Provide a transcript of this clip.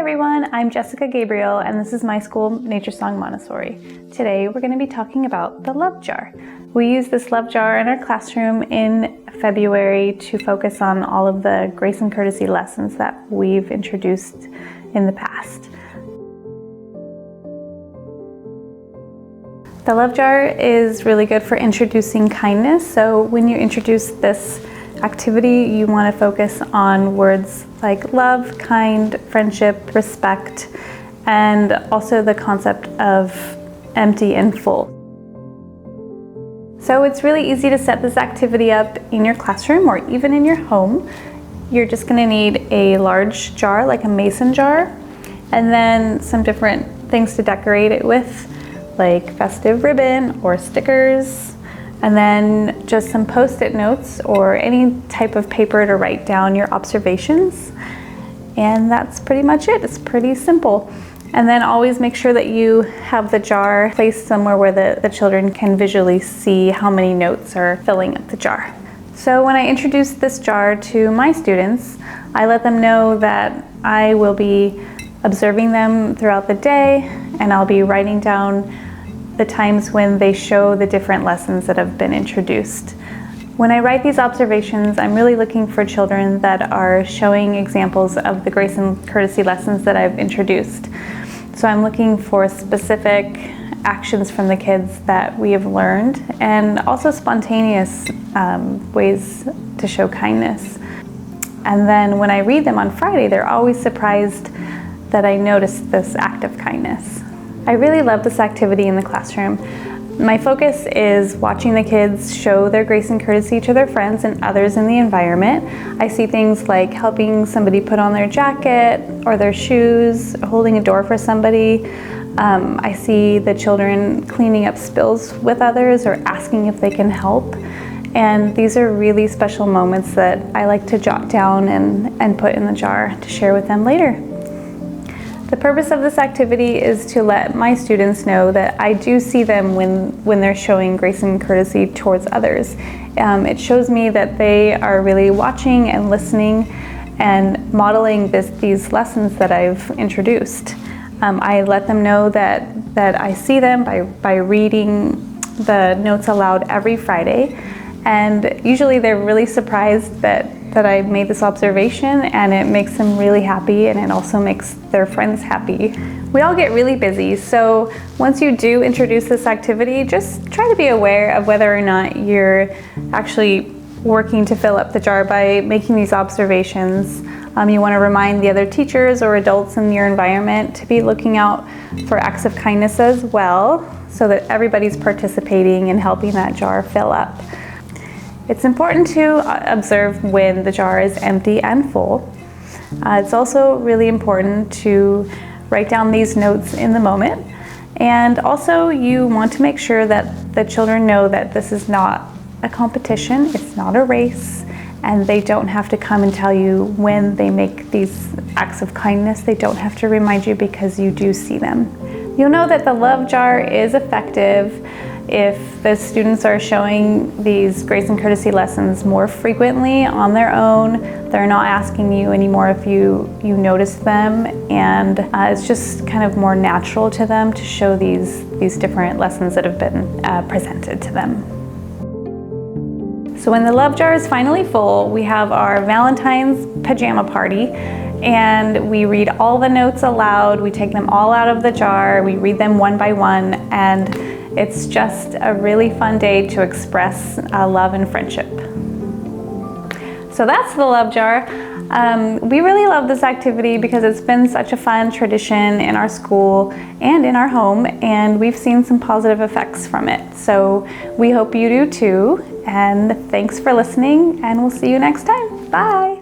everyone, I'm Jessica Gabriel and this is my school, Nature Song Montessori. Today we're going to be talking about the love jar. We use this love jar in our classroom in February to focus on all of the grace and courtesy lessons that we've introduced in the past. The love jar is really good for introducing kindness, so when you introduce this activity, you want to focus on words like love, kind, friendship, respect, and also the concept of empty and full. So it's really easy to set this activity up in your classroom or even in your home. You're just going to need a large jar, like a mason jar, and then some different things to decorate it with, like festive ribbon or stickers, and then just some post-it notes or any type of paper to write down your observations. And that's pretty much it. It's pretty simple. And then always make sure that you have the jar placed somewhere where the children can visually see how many notes are filling up the jar. So when I introduce this jar to my students, I let them know that I will be observing them throughout the day, and I'll be writing down the times when they show the different lessons that have been introduced. When I write these observations, I'm really looking for children that are showing examples of the grace and courtesy lessons that I've introduced. So I'm looking for specific actions from the kids that we have learned, and also spontaneous ways to show kindness. And then when I read them on Friday, they're always surprised that I noticed this act of kindness. I really love this activity in the classroom. My focus is watching the kids show their grace and courtesy to their friends and others in the environment. I see things like helping somebody put on their jacket or their shoes, holding a door for somebody. I see the children cleaning up spills with others or asking if they can help. And these are really special moments that I like to jot down and put in the jar to share with them later. The purpose of this activity is to let my students know that I do see them when they're showing grace and courtesy towards others. It shows me that they are really watching and listening and modeling these lessons that I've introduced. I let them know that I see them by reading the notes aloud every Friday, and usually they're really surprised that I made this observation, and it makes them really happy, and it also makes their friends happy. We all get really busy, so once you do introduce this activity, just try to be aware of whether or not you're actually working to fill up the jar by making these observations. You want to remind the other teachers or adults in your environment to be looking out for acts of kindness as well, so that everybody's participating in helping that jar fill up. It's important to observe when the jar is empty and full. It's also really important to write down these notes in the moment. And also you want to make sure that the children know that this is not a competition, it's not a race, and they don't have to come and tell you when they make these acts of kindness. They don't have to remind you because you do see them. You'll know that the love jar is effective if the students are showing these grace and courtesy lessons more frequently on their own. They're not asking you anymore if you notice them, and it's just kind of more natural to them to show these different lessons that have been presented to them. So when the love jar is finally full, we have our Valentines pajama party, and we read all the notes aloud. We take them all out of the jar, we read them one by one, and it's just a really fun day to express love and friendship. So that's the love jar. We really love this activity because it's been such a fun tradition in our school and in our home, and we've seen some positive effects from it. So we hope you do too, and thanks for listening, and we'll see you next time. Bye.